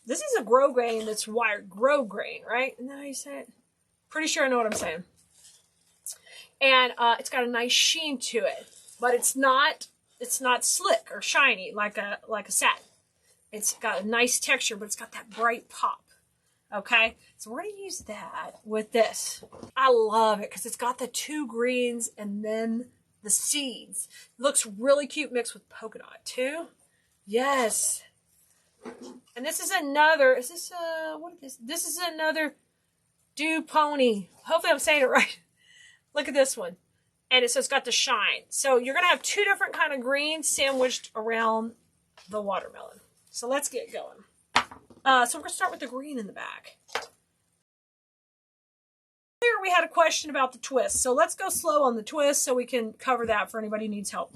This is a grow grain that's wired. Grow grain, right? Isn't that how you say it? Pretty sure I know what I'm saying. And it's got a nice sheen to it, but it's not slick or shiny like a satin. It's got a nice texture, but it's got that bright pop. Okay, so we're gonna use that with this. I love it because it's got the 2 greens and then the seeds. It looks really cute mixed with polka dot too. Yes. And this is another, is this what is this? This is another Dew Pony. Hopefully I'm saying it right. Look at this one. And it's got the shine. So you're gonna have 2 different kind of greens sandwiched around the watermelon. So let's get going. So we're going to start with the green in the back. Here we had a question about the twist. So let's go slow on the twist so we can cover that for anybody who needs help.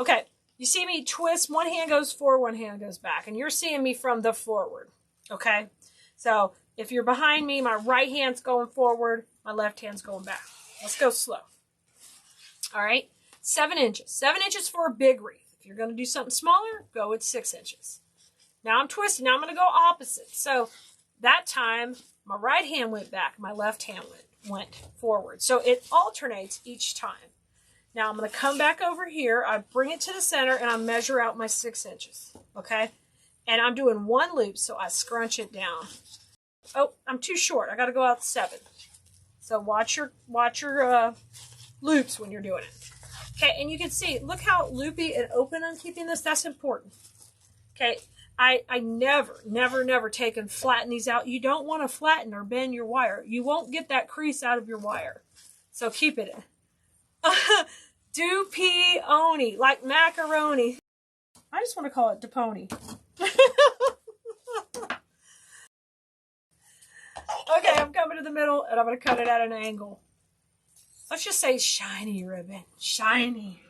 Okay, you see me twist. One hand goes forward, one hand goes back. And you're seeing me from the forward. Okay, so if you're behind me, my right hand's going forward, my left hand's going back. Let's go slow. All right, 7 inches. 7 inches for a big wreath. If you're going to do something smaller, go with 6 inches. Now I'm twisting. Now I'm going to go opposite. So that time, my right hand went back. My left hand went forward. So it alternates each time. Now I'm going to come back over here. I bring it to the center and I measure out my 6 inches. Okay? And I'm doing 1 loop, so I scrunch it down. Oh, I'm too short. I got to go out 7. So watch your loops when you're doing it. Okay, and you can see, look how loopy and open I'm keeping this. That's important. Okay. I never take and flatten these out. You don't want to flatten or bend your wire. You won't get that crease out of your wire. So keep it in. Do-pee-oni, like macaroni. I just want to call it DePony. Okay, I'm coming to the middle and I'm going to cut it at an angle. Let's just say shiny ribbon. Shiny.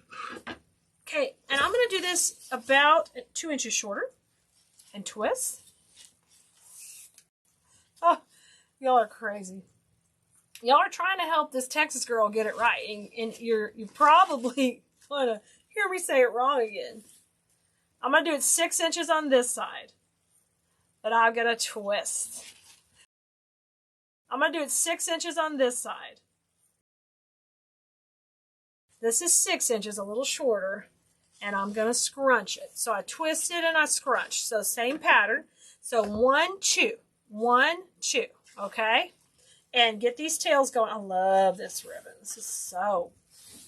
Okay, and I'm going to do this about 2 inches shorter. And twist. Oh, y'all are crazy. Y'all are trying to help this Texas girl get it right. And you're probably going to hear me say it wrong again. I'm going to do it 6 inches on this side. But I'm going to twist. I'm going to do it 6 inches on this side. This is 6 inches, a little shorter. And I'm going to scrunch it. So I twist it and I scrunch. So same pattern. So 1, 2. 1, 2. Okay? And get these tails going. I love this ribbon. This is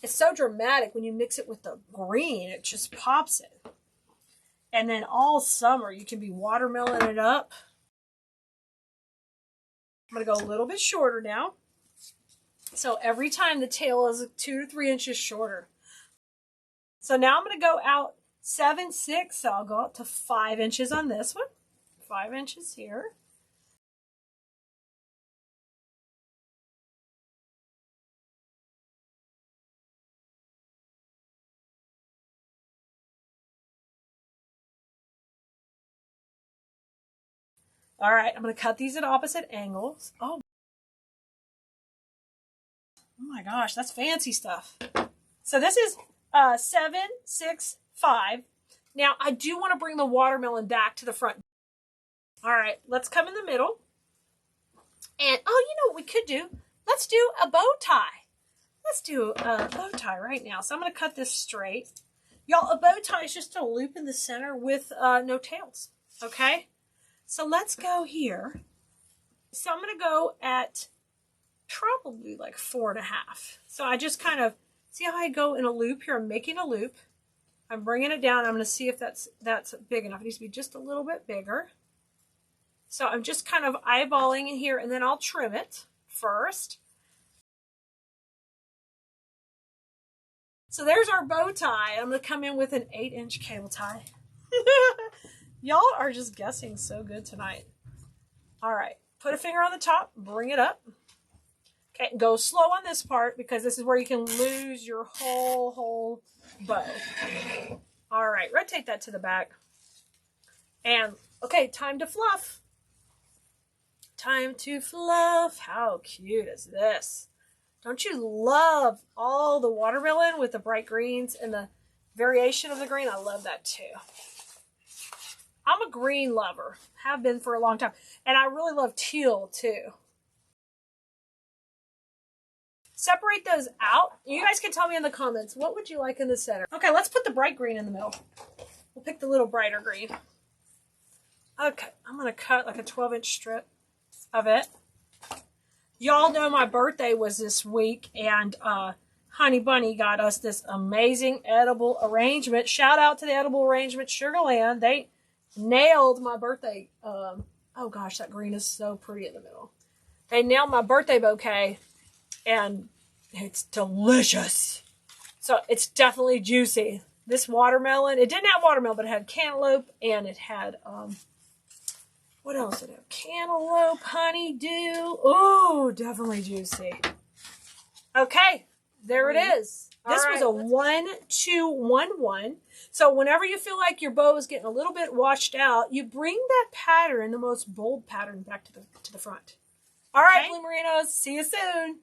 it's so dramatic when you mix it with the green. It just pops it. And then all summer you can be watermeloning it up. I'm going to go a little bit shorter now. So every time the tail is 2 to 3 inches shorter. So now I'm going to go out 7, 6. So I'll go up to 5 inches on this one. 5 inches here. All right, I'm going to cut these at opposite angles. Oh my gosh, that's fancy stuff. So this is 7, 6, 5. Now, I do want to bring the watermelon back to the front. All right, let's come in the middle. And, oh, you know what we could do? Let's do a bow tie. Let's do a bow tie right now. So I'm going to cut this straight. Y'all, a bow tie is just a loop in the center with no tails, okay? So let's go here. So I'm going to go at probably like 4.5. So I just kind of, see how I go in a loop here? I'm making a loop. I'm bringing it down. I'm going to see if that's big enough. It needs to be just a little bit bigger. So I'm just kind of eyeballing in here, and then I'll trim it first. So there's our bow tie. I'm going to come in with an 8-inch cable tie. Y'all are just guessing so good tonight. All right. Put a finger on the top. Bring it up. Okay, go slow on this part because this is where you can lose your whole bow. All right, rotate that to the back. And, okay, time to fluff. Time to fluff. How cute is this? Don't you love all the watermelon with the bright greens and the variation of the green? I love that too. I'm a green lover. Have been for a long time. And I really love teal too. Separate those out. You guys can tell me in the comments, what would you like in the center? Okay, let's put the bright green in the middle. We'll pick the little brighter green. Okay, I'm going to cut like a 12-inch strip of it. Y'all know my birthday was this week, and Honey Bunny got us this amazing edible arrangement. Shout out to the edible arrangement, Sugarland. They nailed my birthday. Oh gosh, that green is so pretty in the middle. They nailed my birthday bouquet, and it's delicious. So it's definitely juicy. This watermelon, it didn't have watermelon, but it had cantaloupe, and it had, what else did it have? Cantaloupe, honeydew. Oh, definitely juicy. Okay, there it is. This was a 1-2-1-1. So whenever you feel like your bow is getting a little bit washed out, you bring that pattern, the most bold pattern, back to the front. All right, Blue Merinos, see you soon.